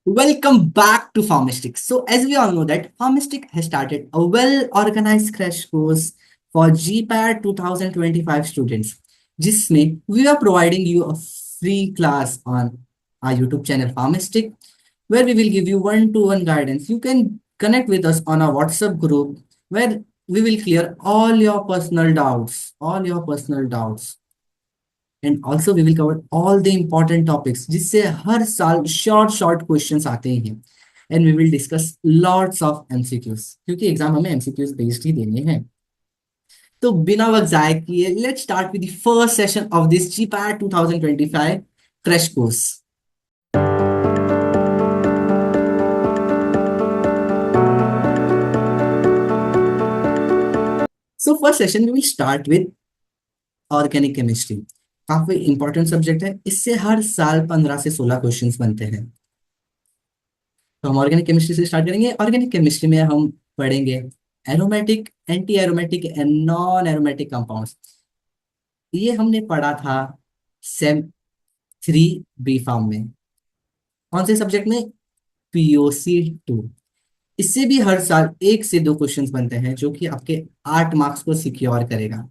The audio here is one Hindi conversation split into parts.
Welcome back to Pharmastic. So, as we all know that Pharmastic has started a well-organized crash course for GPAD 2025 students, जिसमें we are providing you a free class on our YouTube channel Pharmastic, where we will give you one-to-one guidance. You can connect with us on our WhatsApp group, where we will clear all your personal doubts, and also we will cover all the important topics जिससे हर साल शॉर्ट शॉर्ट क्वेश्चंस आते हैं and we will discuss lots of MCQs क्योंकि एग्जाम हमें एमसीक्यूज बेस्ड ही देने हैं। तो बिना वक्त जाए किए let's start with the first session of this GPAT 2025 crash course. So first session we will start with organic chemistry. काफी इंपॉर्टेंट सब्जेक्ट है, इससे हर साल 15 से 16 क्वेश्चंस बनते हैं। तो हम ऑर्गेनिक केमिस्ट्री से स्टार्ट करेंगे। ऑर्गेनिक केमिस्ट्री में हम पढ़ेंगे aromatic, anti aromatic and non aromatic compounds. ये हमने पढ़ा था सेम 3 बी फार्म में। कौन से सब्जेक्ट में? POC 2। इससे भी हर साल 1 से 2 क्वेश्चंस बनते हैं जो कि आपके 8 मार्क्स को सिक्योर करेगा।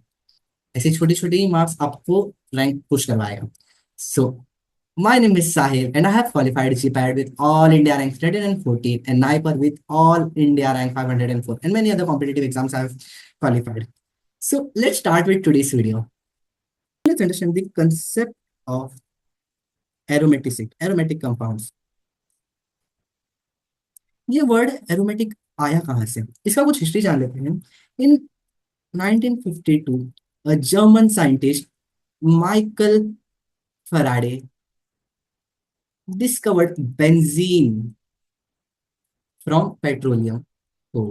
ऐसे छोटे छोटे ही मार्क्स आपको रैंक पुश करवाएगा। सो my name is Sahil and I have qualified GPAD with All India rank 114 and NIPER with All India rank 504 and many other competitive exams I have qualified. So let's start with today's video. Let's understand the concept of aromatic compounds. ये वर्ड एरोमेटिक आया कहाँ से, इसका कुछ हिस्ट्री जान लेते हैं। इन 1952 a German scientist Michael Faraday discovered benzene from petroleum। तो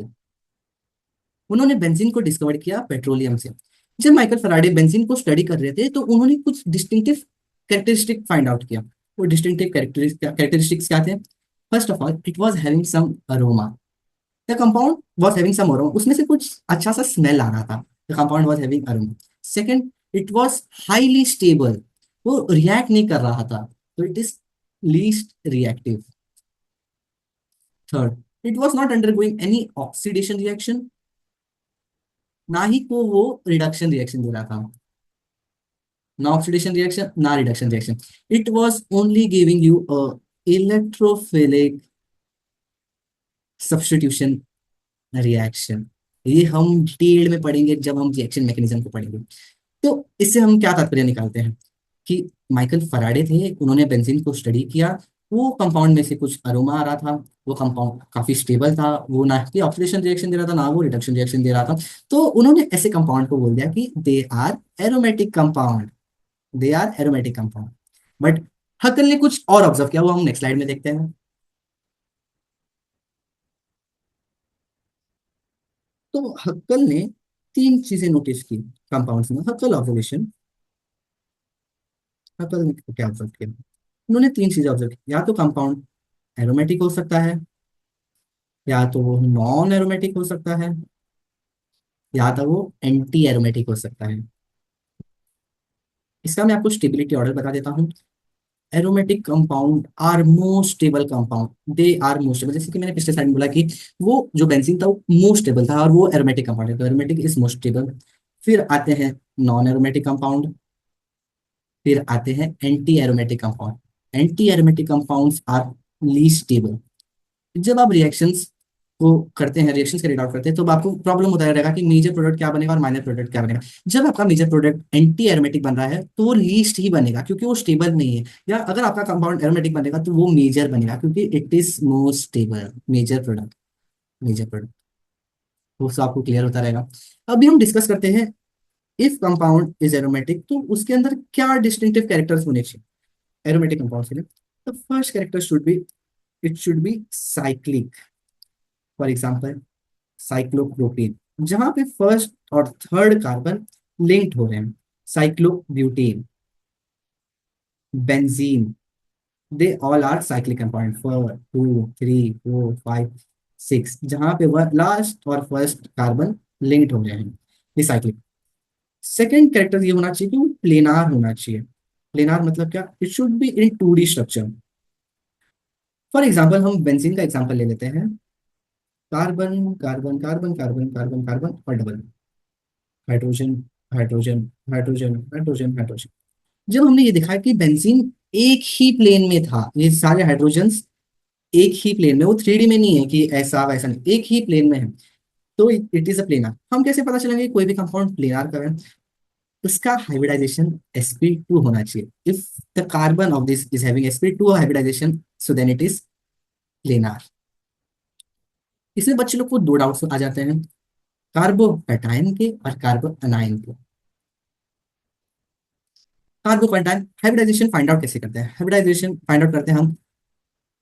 उन्होंने बेंजीन को डिस्कवर किया पेट्रोलियम से। जब माइकल फराडे बेंजीन को स्टडी कर रहे थे तो उन्होंने कुछ डिस्टिंक्टिव कैरेक्टरिस्टिक फाइंड आउट किया। वो डिस्टिंक्टिव कैरेक्टरिस्टिक्स क्या थे? First of all it was having some aroma. The compound was having some aroma, उसमें से कुछ अच्छा सा स्मेल आ रहा था। The compound was having aroma. Second, it was highly stable, वो रिएक्ट नहीं कर रहा था, तो it is least reactive. Third, it was not undergoing any oxidation reaction, ना ही को वो रिडक्शन रिएक्शन दे रहा था, ना ऑक्सीडेशन रिएक्शन ना reduction reaction. It was only giving you a electrophilic substitution reaction. ये हम डिटेल में पढ़ेंगे जब हम रिएक्शन मैकेनिज्म को पढ़ेंगे। तो इससे हम क्या तात्पर्य निकालते हैं कि माइकल फराडे थे, उन्होंने बेंजीन को स्टडी किया। वो कंपाउंड में से कुछ अरोमा आ रहा था, वो कंपाउंड काफी स्टेबल था, वो ना कि ऑक्सीडेशन रिएक्शन दे रहा था ना वो रिडक्शन रिएक्शन दे रहा था। तो उन्होंने ऐसे कंपाउंड को बोल दिया कि they are aromatic compound, they are aromatic compound. But Huckel ने कुछ और ऑब्जर्व किया, वो हम नेक्स्ट स्लाइड में देखते हैं। तो हक्कल ने 3 चीजें नोटिस की कंपाउंड्स में। हक्कल ऑब्जर्वेशन, हक्कल ने क्या ऑब्जर्व किया? उन्होंने 3 चीजें ऑब्जर्व की। या तो कंपाउंड एरोमेटिक हो सकता है, या तो वो नॉन एरोमेटिक हो सकता है, या तो वो एंटी एरोमेटिक हो सकता है। इसका मैं आपको स्टेबिलिटी ऑर्डर बता देता हूँ। Aromatic compound are most stable compound, they are most stable. जैसे कि मैंने पिछले स्लाइड में बोला कि वो जो बेंजीन था वो मोस्ट स्टेबल था और वो एरोमेटिक कंपाउंड है, तो एरोमेटिक इज मोस्ट स्टेबल। फिर आते हैं नॉन एरोमेटिक कंपाउंड, फिर आते हैं anti aromatic compound. Anti aromatic compounds are least stable. जब आप रिएक्शंस को करते हैं, रिएक्शंस कैरिड आउट करते हैं, तो आपको प्रॉब्लम होता रहेगा कि मेजर प्रोडक्ट क्या बनेगा और माइनर प्रोडक्ट क्या बनेगा। जब आपका मेजर प्रोडक्ट एंटी एरोमेटिक बन रहा है तो वो लीस्ट ही बनेगा क्योंकि वो स्टेबल नहीं है। या अगर आपका कंपाउंड एरोमेटिक बनेगा तो वो मेजर बनेगा क्योंकि it is most stable. Major product, major product. वो सब आपको क्लियर होता रहेगा। अभी हम डिस्कस करते हैं इफ कंपाउंड इज एरोमेटिक तो उसके अंदर क्या डिस्टिंक्टिव कैरेक्टर्स होने चाहिए एरोमेटिक कंपाउंड के लिए। तो first character should be, it should B cyclic. For example cyclopropane, जहां पे फर्स्ट और थर्ड कार्बन लिंक्ड हो रहे हैं। Cyclobutane, benzene, they all are cyclic compound. 4 2 3 4 5 6, जहां पे वह लास्ट और फर्स्ट कार्बन लिंक्ड हो रहे हैं, ये साइक्लिक। सेकेंड कैरेक्टर ये होना चाहिए कि वो प्लेनार होना चाहिए। प्लेनार मतलब क्या? It should be in 2D structure. For example हम बेंजीन का एग्जाम्पल ले लेते हैं। Carbon carbon carbon carbon carbon carbon और double hydrogen hydrogen hydrogen hydrogen hydrogen. जब हमने ये देखा कि बेंजीन एक ही प्लेन में था, ये सारे हाइड्रोजन्स एक ही प्लेन में, वो 3D में नहीं है कि ऐसा वैसा नहीं, एक ही प्लेन में है, तो इट इज अ प्लेनार। हम कैसे पता चलेंगे कोई भी कंपाउंड प्लेनार का है? उसका हाइब्रिडाइजेशन sp2 होना चाहिए। If the carbon of this is having sp2 hybridization, so then it is planar. इसमें बच्चे लोग को दो डाउट्स आ जाते हैं, कार्बोकैटायन के और कार्बो अनायन के। कार्बोकैटायन हाइब्रिडाइजेशन फाइंड आउट कैसे करते हैं? हाइब्रिडाइजेशन फाइंड आउट करते हैं हम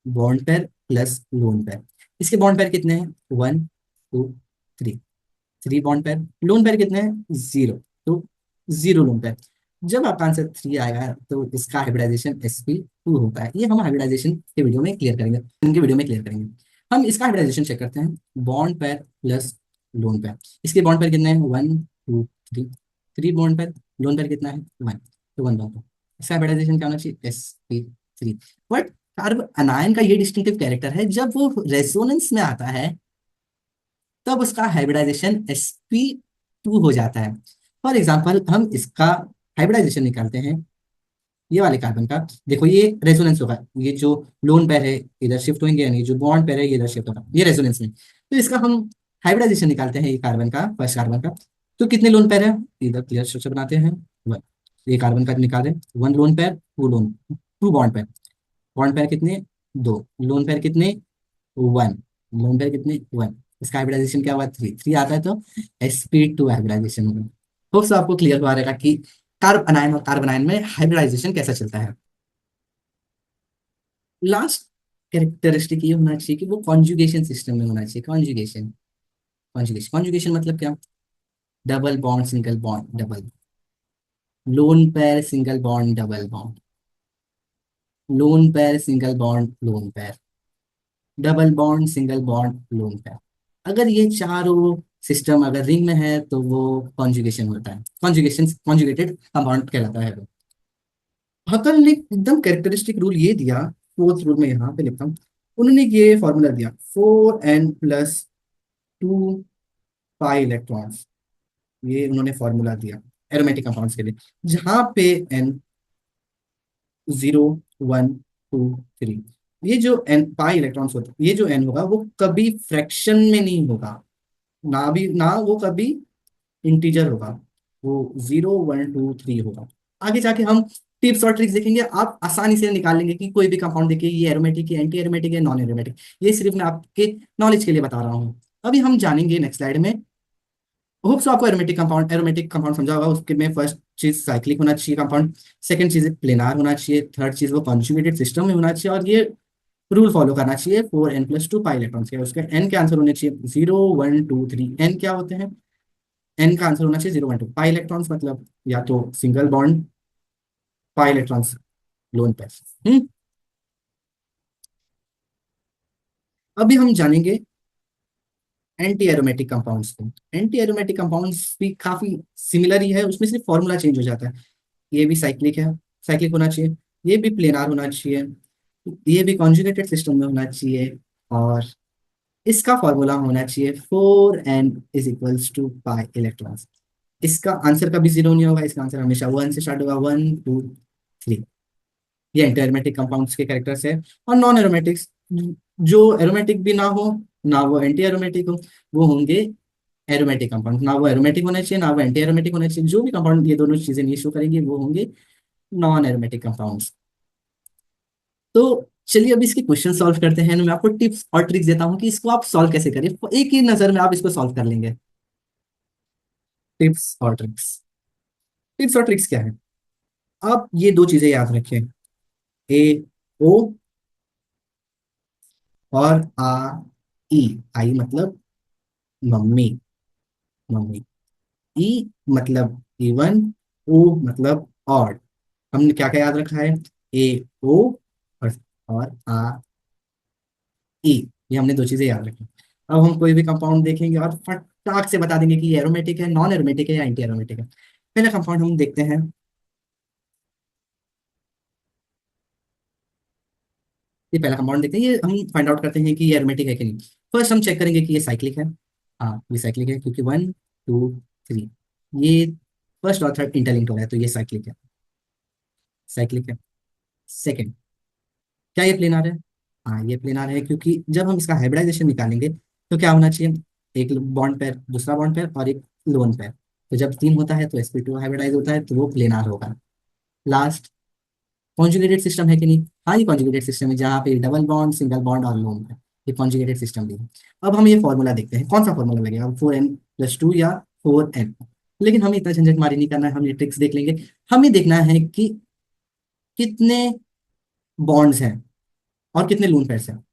bond pair plus lone pair. इसके बॉन्ड पेयर कितने हैं? 1 2 3। 3 बॉन्ड पेयर। लोन पेयर कितने हैं? 0। तो 0 लोन पेयर। जब आपका आंसर 3 आएगा तो इसका हाइब्रिडाइजेशन sp2 होता है। ये हम हाइब्रिडाइजेशन के वीडियो में क्लियर करेंगे, इनके वीडियो में क्लियर करेंगे। हम इसका हाइब्रिडाइजेशन चेक करते हैं, bond pair plus lone pair. इसके बॉन्ड पेयर कितने हैं? 1 2 3। 3 बॉन्ड पेयर। लोन पेयर कितना है? 1। तो 1 बॉन्ड पेयर। इसका हाइब्रिडाइजेशन क्या होना चाहिए? sp3। बट कार्ब अनायन का ये डिस्टिंक्टिव कैरेक्टर है, जब वो रेजोनेंस में आता है तब उसका हाइब्रिडाइजेशन sp2 हो जाता है। फॉर एग्जाम्पल हम इसका हाइब्रिडाइजेशन निकालते हैं, ये वाले कार्बन का। देखो ये रेजोनेंस होगा, ये जो लोन पेयर है इधर शिफ्ट होंगे, यानी जो बॉन्ड पेयर है ये इधर शिफ्ट होगा, ये रेजोनेंस में। तो इसका हम हाइब्रिडाइजेशन निकालते हैं, ये कार्बन का, फर्स्ट कार्बन का। तो कितने लोन पेयर है? इधर क्लियर स्ट्रक्चर बनाते हैं, 1। ये कार्बन का निकालें, 1 lone pair, 2 loan, 2 bond pair. Bond pair कितने? 2। लोन पेयर कितने? 1। लोन पेयर कितने? 1। इसका हाइब्रिडाइजेशन क्या हुआ? 3। 3 आता है तो sp2 हाइब्रिडाइजेशन होगा। होप सो आपको क्लियर हुआ रहेगा कि कार्ब अनायन और कार्बन आयन में हाइब्रिडाइजेशन कैसा चलता है। लास्ट कैरेक्टरिस्टिक ये होना चाहिए कि वो कॉन्जुगेशन सिस्टम में होना चाहिए। कॉन्जुगेशन, कॉन्जुगेशन कॉन्जुगेशन मतलब क्या? Double bond single bond double, lone pair single bond double bond, lone pair single bond lone pair, double bond single bond lone pair. अगर ये चारों सिस्टम अगर रिंग में है तो वो कॉन्जुगेशन होता है, कॉन्जुगेशन कॉन्जुगेटेड कंपाउंड कहलाता है। हकल ने एकदम कैरेक्टरिस्टिक रूल ये दिया, फोर्थ रूल में यहाँ पे लिखता हूँ। उन्होंने ये फॉर्मूला दिया, 4n+2 पाई इलेक्ट्रॉन्स। ये उन्होंने फॉर्मूला दिया एरोमेटिक कंपाउंड्स के लिए, जहाँ पे n 0 1 2 3। ये जो n पाई इलेक्ट्रॉन्स होते हैं, ये जो n होगा वो कभी फ्रैक्शन में नहीं होगा, ना भी ना वो कभी इंटीजर होगा, वो 0 1 2 3 होगा। आगे जाके हम टिप्स और ट्रिक्स देखेंगे, आप आसानी से निकाल लेंगे कि कोई भी कंपाउंड देखिए ये एरोमेटिक है, एंटी एरोमेटिक है, नॉन एरोमेटिक। ये सिर्फ मैं आपके नॉलेज के लिए बता रहा हूँ। अभी हम जानेंगे नेक्स्ट स्लाइड में। होप सो आपको एरोमेटिक कंपाउंड समझा होगा। उसके में फर्स्ट चीज साइक्लिक होना चाहिए कंपाउंड, सेकंड चीज प्लेनार होना चाहिए, थर्ड चीज वो कॉन्जुगेटेड सिस्टम में होना चाहिए, और ये रूल फॉलो करना चाहिए 4n+2 पाई इलेक्ट्रॉन्स के। उसके एन के आंसर होने चाहिए 0 1 2 3। एन क्या होते हैं? एन का आंसर होना चाहिए 0 1 2 पाई इलेक्ट्रॉन्स, मतलब या तो single bond pi electrons lone pair. अभी हम जानेंगे एंटी एरोमेटिक कंपाउंड्स को। एंटी एरोमेटिक कंपाउंड्स भी काफी सिमिलर ही है, उसमें सिर्फ फॉर्मूला चेंज हो जाता है। ये भी साइक्लिक है, साइक्लिक होना चाहिए। ये भी प्लेनार होना चाहिए, ये भी कॉन्जुगेटेड सिस्टम में होना चाहिए, और इसका फॉर्मूला होना चाहिए 4n=पाई इलेक्ट्रॉन्स। इसका आंसर कभी जीरो नहीं होगा, इसका आंसर हमेशा 1 से स्टार्ट होगा, 1 2 3। ये एंटी एरोमेटिक कंपाउंड्स के कैरेक्टर्स है। और नॉन एरोमेटिक्स, जो एरोमेटिक भी ना हो, ना वो एंटी एरोमेटिक हो, वो होंगे एरोमेटिक कंपाउंड। ना वो एरोमेटिक होने चाहिए, ना वो एंटी एरोमेटिक होने चाहिए। जो भी कंपाउंड ये दोनों चीजें नहीं शो करेंगे वो होंगे नॉन एरोमेटिक कंपाउंड्स। तो चलिए अभी इसके क्वेश्चन सॉल्व करते हैं। मैं आपको टिप्स और ट्रिक्स देता हूँ कि इसको आप सॉल्व कैसे करें, एक ही नजर में आप इसको सॉल्व कर लेंगे। टिप्स और ट्रिक्स क्या है? आप ये दो चीजें याद रखें, ए ओ और ई। आई मतलब मम्मी, मम्मी। ई मतलब इवन, ओ मतलब ऑड। हमने क्या क्या याद रखा है? ए ओ और ई। ये हमने दो चीजें याद रखी। अब हम कोई भी कंपाउंड देखेंगे और फटाक से बता देंगे कि ये एरोमेटिक है, नॉन एरोमेटिक है या एंटी एरोमेटिक है। पहला कंपाउंड हम देखते हैं, ये पहला कंपाउंड देखते हैं, ये हम फाइंड आउट करते हैं कि ये एरोमेटिक है कि नहीं। फर्स्ट हम चेक करेंगे कि ये साइक्लिक है। हाँ ये साइक्लिक है, क्योंकि 1 2 3 ये फर्स्ट और थर्ड इंटरलिंक्ड हो रहा है, तो ये साइक्लिक है। साइक्लिक है। सेकेंड, क्या ये प्लेनार है? हाँ ये प्लेनार है, क्योंकि जब हम इसका हाइब्रिडाइजेशन निकालेंगे तो क्या होना चाहिए, एक बॉन्ड पेयर, दूसरा बॉन्ड पेयर और एक लोन पेयर। तो जब तीन होता है तो sp2 हाइब्रिडाइज होता है, तो वो प्लेनार होगा। लास्ट, कॉन्जुगेटेड सिस्टम है कि नहीं? हाँ ये कॉन्जुगेटेड सिस्टम है, जहाँ पे डबल बॉन्ड, सिंगल बॉन्ड और लोन है। ये कॉन्जुगेटेड सिस्टम भी है। अब हम ये फॉर्मूला देखते हैं, कौन सा फॉर्मूला लगेगा, 4n+2 या 4n। लेकिन हमें इतना झंझट मारी नहीं करना है, हम ये ट्रिक्स देख लेंगे। हमें देखना है कि कितने बॉन्ड्स हैं और कितने लोन पेयर्स हैं।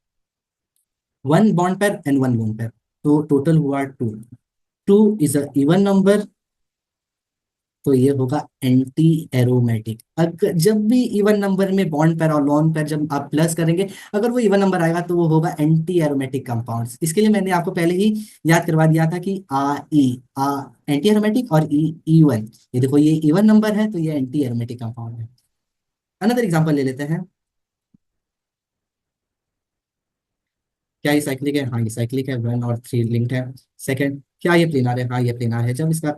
One bond pair and one lone pair, तो टोटल हुआ two. Two is a even number, तो ये होगा एंटी एरोमेटिक। अगर जब भी इवन नंबर में बॉन्ड पेयर और लॉन पेयर जब आप प्लस करेंगे, अगर वो इवन नंबर आएगा तो वो होगा एंटी एरोमेटिक कंपाउंड्स। इसके लिए मैंने आपको पहले ही याद करवा दिया था कि आ एंटी एरोमेटिक और ई वन, ये देखो ये इवन नंबर है तो ये एंटी एरोमेटिक कंपाउंड है। अनदर एग्जांपल ले लेते हैं। क्या ये साइक्लिक है? हाँ ये साइक्लिक है, 1 और 3 लिंक्ड है। सेकंड, क्या ये प्लेनार है? हाँ ये प्लेनार है। जब इसका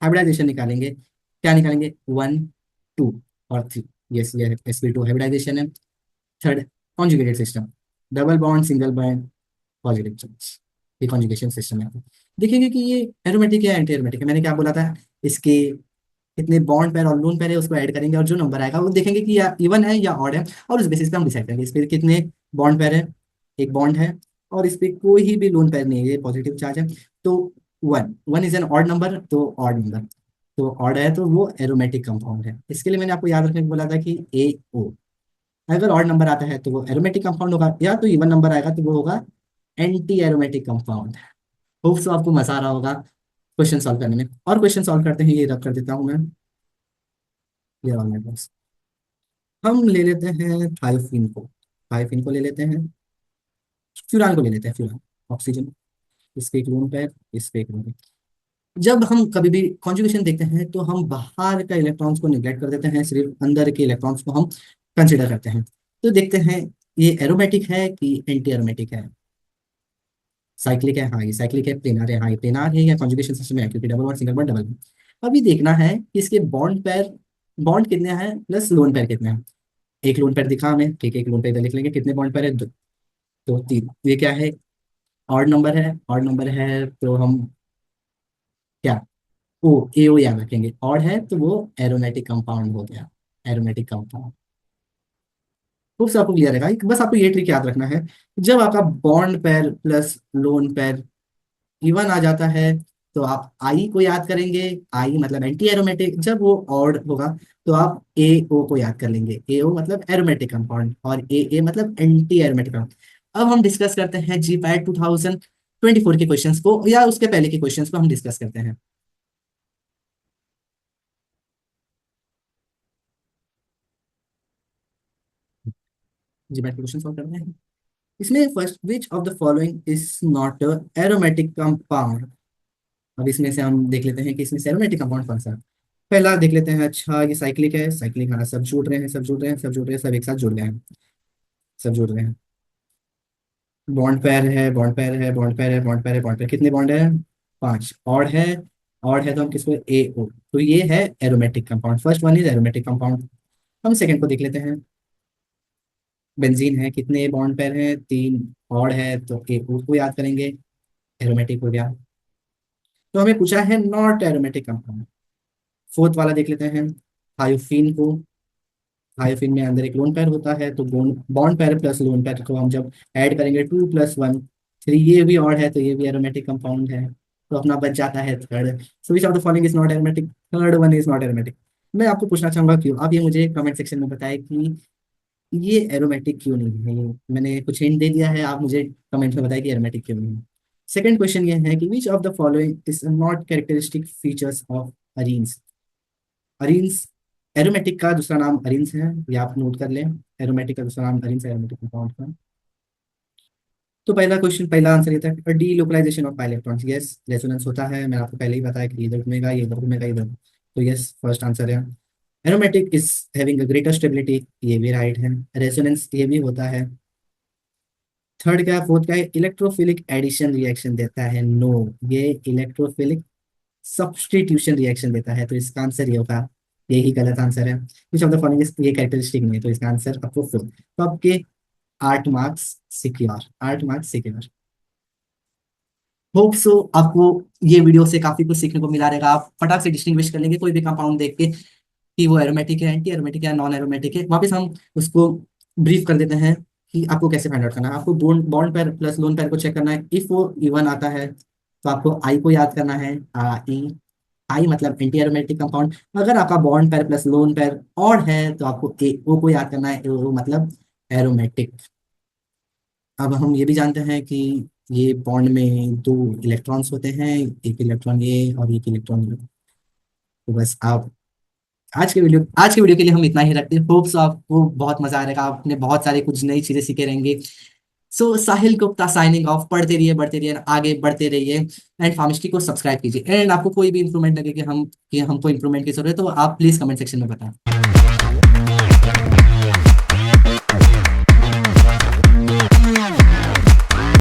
हाइब्रिडाइजेशन निकालेंगे, क्या निकालेंगे, 1 2 और 3। यस ये sp2 हाइब्रिडाइजेशन है। Third, conjugated system, double bond, single bond, positive charge, ये कॉन्जुगेशन सिस्टम है। देखेंगे कि ये एरोमेटिक है एंटी एरोमेटिक है। मैंने क्या बोला था, इसके कितने बॉन्ड पेयर और लोन पेयर है उसको ऐड करेंगे, और जो नंबर आएगा वो देखेंगे कि या इवन है या ऑड है, और उस बेसिस पे हम डिसाइड करेंगे इस पे कितने बॉन्ड पेयर है। एक बॉन्ड है और इस पे कोई भी लोन पेयर नहीं है, ये पॉजिटिव चार्ज है। तो one one is an odd number, तो ऑड नंबर, तो ऑड है तो वो एरोमेटिक कंपाउंड है। इसके लिए मैंने आपको याद रखने को बोला था कि ए ओ, अगर ऑड नंबर आता है तो वो एरोमेटिक कंपाउंड होगा, या तो इवन नंबर आएगा तो वो होगा anti aromatic compound. Hope so आपको मजा आ रहा होगा क्वेश्चन सॉल्व करने में। और क्वेश्चन सॉल्व करते हैं, ये रब कर देता हूँ मैं, ये ऑल माय बॉस। हम ले लेते हैं थायोफिन को, थायोफिन को ले लेते हैं, फ्यूरान को ले लेते हैं, फ्यूरान, ऑक्सीजन, इस पे एक लोन पेयर, इस पे एक लोन पेयर। जब हम कभी भी कॉन्जुगेशन देखते हैं तो हम बाहर का इलेक्ट्रॉन्स को निगलेक्ट कर देते हैं, सिर्फ अंदर के इलेक्ट्रॉन्स को हम कंसिडर करते हैं। तो देखते हैं ये एरोमेटिक है कि एंटी एरोमेटिक है। साइक्लिक है, हाँ ये साइक्लिक है। प्लेनार है, हाँ ये प्लेनार है, या कॉन्जुगेशन सिस्टम है, क्योंकि double bond, single bond, double bond. अभी देखना है कि इसके बॉन्ड पेयर, बॉन्ड कितने हैं प्लस लोन पेयर कितने हैं। एक लोन पेयर दिखा हमें, ठीक है, एक लोन पेयर इधर लिख लेंगे। कितने बॉन्ड पेयर है, दो, तो तीन। ये क्या है, ऑड नंबर है, ऑड नंबर है तो हम क्या, ओ ए ओ याद रखेंगे। ऑड है तो वो एरोमेटिक कंपाउंड हो गया, एरोमेटिक कंपाउंड। खूब से आपको क्लियर रहेगा, बस आपको ये ट्रिक याद रखना है। जब आपका bond pair plus lone pair even आ जाता है तो आप आई को याद करेंगे, आई मतलब एंटी एरोमेटिक। जब वो ऑड होगा तो आप ए ओ को याद कर लेंगे, ए ओ मतलब एरोमेटिक कंपाउंड, और ए मतलब एंटी एरोमेटिक कंपाउंड। अब हम डिस्कस करते हैं जी पैट 2024 के क्वेश्चंस को, या उसके पहले के क्वेश्चंस को हम डिस्कस करते हैं। जी पैट के क्वेश्चन सॉल्व करते हैं। इसमें first, which of the following is not aromatic compound. अब इसमें से हम देख लेते हैं कि इसमें से एरोमेटिक कंपाउंड कौन सा है। पहला देख लेते हैं, अच्छा ये साइक्लिक है, साइक्लिक, हाँ सब जुड़ रहे हैं, सब जुड़ रहे हैं, सब जुड़ रहे हैं, सब एक साथ जुड़ गए हैं, सब जुड़ रहे हैं। बॉन्ड पेयर है, बॉन्ड पेयर है, बॉन्ड पेयर है, बॉन्ड पेयर है, बॉन्ड पेयर, कितने बॉन्ड है, पांच। ऑड है, ऑड है तो हम किसको, ए ओ, तो ये है aromatic compound. First one is aromatic compound. हम सेकंड को देख लेते हैं, बेंजीन है, कितने बॉन्ड पेयर हैं, तीन। ऑड है तो ए ओ को याद करेंगे, एरोमेटिक हो गया। तो हमें पूछा है नॉट एरोमेटिक कंपाउंड। फोर्थ वाला देख लेते हैं, थायोफीन को। थायोफीन में अंदर एक लोन पेयर होता है, तो bond bond pair plus lone pair को हम जब ऐड करेंगे 2+1 3, ये भी ऑड है तो ये भी एरोमेटिक कंपाउंड है। तो अपना बच जाता है third. So which of the following is not aromatic, third one is not aromatic. मैं आपको पूछना चाहूंगा क्यों, आप ये मुझे कमेंट सेक्शन में बताएं कि ये एरोमेटिक क्यों नहीं है। मैंने कुछ हिंट दे दिया है, आप मुझे कमेंट में बताएं कि एरोमेटिक क्यों नहीं है। सेकंड क्वेश्चन ये है कि which of the following is not characteristic features of arenes. Arenes, aromatic का दूसरा नाम अरीन्स है, ये आप नोट कर लें। एरोमेटिक का दूसरा नाम अरीन्स है, एरोमेटिक कंपाउंड का। तो पहला क्वेश्चन, पहला आंसर ये था, delocalization of electrons. Yes resonance होता है, मैंने आपको पहले ही बताया कि इधर घूमेगा, ये इधर घूमेगा, इधर। तो यस फर्स्ट आंसर है। Aromatic is having a greater stability, ये भी राइट है। रेजोनेंस ये भी होता है। थर्ड क्या है, फोर्थ क्या है, इलेक्ट्रोफिलिक एडिशन रिएक्शन देता है, नो। ये इलेक्ट्रोफिलिक सब्स्टिट्यूशन रिएक्शन देता है, तो इसका आंसर ये होगा। यही गलत आंसर है, कुछ ऑफ द फॉलोइंग ये कैरेक्टरिस्टिक नहीं है, तो इसका आंसर आपको फोर। तो आपके 8 marks secure, 8 marks secure. Hope so आपको ये वीडियो से काफी कुछ सीखने को मिला रहेगा। आप फटाक से डिस्टिंग्विश कर लेंगे कोई भी कंपाउंड देख के कि वो एरोमेटिक है, एंटी एरोमेटिक है, नॉन एरोमेटिक है। वापस हम उसको ब्रीफ कर देते हैं कि आपको कैसे फाइंड आउट करना है। आपको bond bond pair plus lone pair को चेक करना है। इफ वो इवन आता है तो आपको आई को याद करना है, आई। आई मतलब एंटी एरोमेटिक कंपाउंड। अगर आपका bond pair plus lone pair और है तो आपको ए ओ को याद करना है, ओ मतलब एरोमेटिक। अब हम ये भी जानते हैं कि ये बॉन्ड में दो इलेक्ट्रॉन्स होते हैं, एक इलेक्ट्रॉन ये और एक इलेक्ट्रॉन ये। तो बस आप आज के वीडियो के लिए हम इतना ही रखते हैं। होप सो आपको बहुत मजा आएगा, आपने बहुत सारे कुछ नई चीजें सीखे रहेंगे। सो साहिल गुप्ता साइनिंग ऑफ। पढ़ते रहिए, बढ़ते रहिए, आगे बढ़ते रहिए। एंड फार्मेस्ट्री को सब्सक्राइब कीजिए। एंड आपको कोई भी इंप्रूवमेंट लगे कि हमको इंप्रूवमेंट की जरूरत है तो आप प्लीज कमेंट सेक्शन में बताएं।